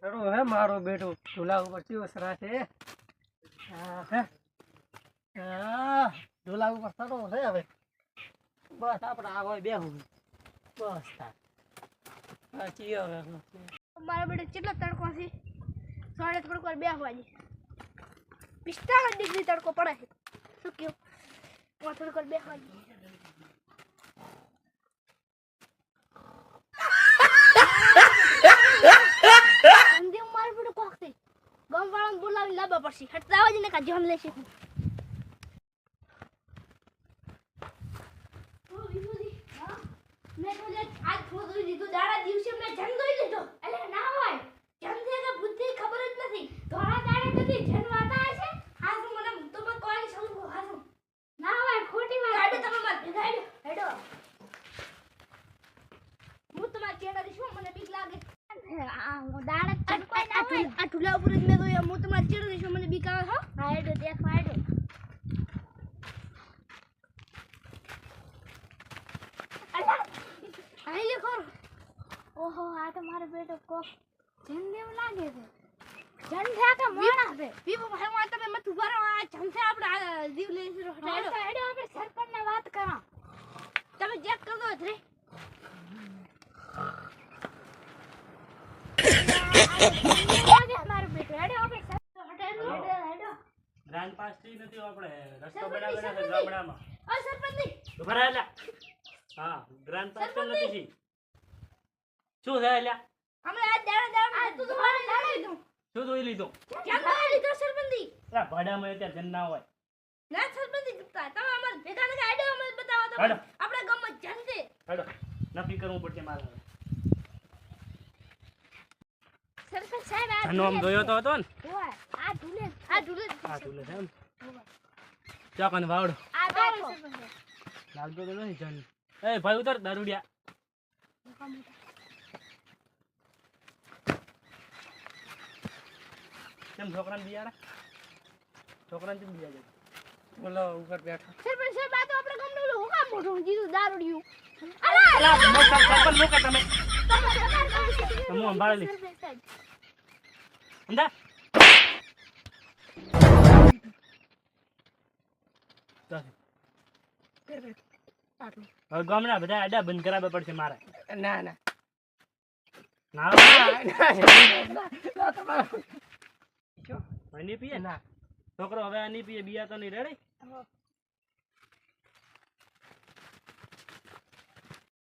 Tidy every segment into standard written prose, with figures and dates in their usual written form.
ચડો હે મારો બેટો ઢોલા ઉપર ચીવસ રાખે ઢોલા ઉપર ચડો છે હવે બસ આપણે આ હોય બેહું બસ હા ચીયો મારા બેટો કેટલો તડકો છે 3:30 પર બેહવાની 45 ડિગ્રી તડકો પડે છે શું કયો થોડી વાર બેહવાની ગમવાળાને બોલાવી લાવવા પડશે હટતા આવજે ને કા જાન લેશે મેં તો આજ થોડું દીધું દાડા દિવસે મેં જન દોઈ લીધો એટલે ના હોય જન દે કે બુદ્ધિ ખબર જ નથી ધોળા દાડે કદી જનવાતા હશે હાસુ મને તો મેં કોઈ સમજો હાસુ ના હોય ખોટી વાત ગાડી તમે માર ભેગાડ્યો હેડો હું તમાર ચેડા શું મને બીક લાગે આ દાડા ચડકોઈ ના હોય આ ઢુલા ઉપર જ મેં તો હું તમાર ચેડા શું મને બીક આવે હો હા હેડો દેખવા હેડો આઈ લે ખોર ઓહો આ તો મારો બેટો કો જન દેવ લાગે છે જન થા કે મોણા છે પીપો ભાઈ હું તમે મત ઉભા રહો આ જન છે આપણે જીવ લઈ હેડો હેડો આપણે સરપંચ ને વાત કરો તમે ચેક કર દો રે લાગે મારો બેટો હેડો આપણે હેડો ગ્રાન્ડ પાસ થી નથી આપણે રસ્તો બનાવેલા છે ગામડામાં ઓ સરપંચ ઉભા રહેલા હા ગ્રાન્ડ પાસ તો નથી શું છે એલા અમે આ દાડા આ તું મારે લડાઈ દઉં શું જોઈ લીધું કેમ લડાઈ લીધો સરપંચ આ ભાડામાં અત્યારે જન ના હોય ના સરપંચ તમે અમાર ભેગા ને આઈડિયા અમે બતાવો તો હેડો આપણે ગામમાં જન છે હેડો નક્કી કરવું પડશે મારે સરપંચ સાહેબ આ આનો આમ જોયો તો હતો ને ઓય આ ઢુલે છે એમ ચાકન વાવડો આ બેઠો લાગતો તો નહીં જન એ ભાઈ ઉતર દારૂડિયા કેમ છોકરાને બિયાડા છોકરાને કેમ બિયા જાય બોલો ઉપર બેઠો સરપંચ સાહેબ આ તો આપણે ગામનું હું કામ મોઢું દીધું દારૂડિયું અલા સરપંચ લોકો તમે હું સંભાળી લઈશ અંદા હવે ગામના બધા આડા બંધ કરાવવા પડશે મારે ના ના ના નહીં પીએ ના છોકરો હવે આ નહીં પીએ બિયા તો નહીં રેડી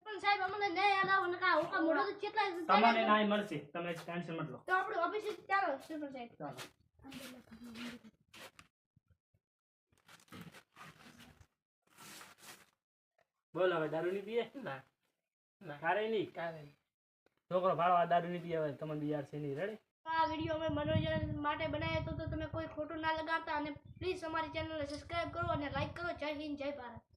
સરપંચ સાહેબ અમને નહીં અલાવો નકા હું કામ મોઢું તો કેટલા તમને નાય મળશે તમે ટેન્શન મત લો તો આપણે ઓફિસે ચાલો સરપંચ સાહેબ ચાલો બોલ હવે દારૂ નહીં પીએ ના ના કારે નહીં કારે છોકરો ભાડો આ દારૂ નહીં પીએ હવે તમને બિયાર છે નહીં રેડી આ વિડિયો અમે મનોરંજન માટે બનાવ્યો તો તમે કોઈ ખોટું ના લગાડતા અને પ્લીઝ અમારી ચેનલને સબસ્ક્રાઇબ કરો અને લાઈક કરો જય હિન્દ જય ભારત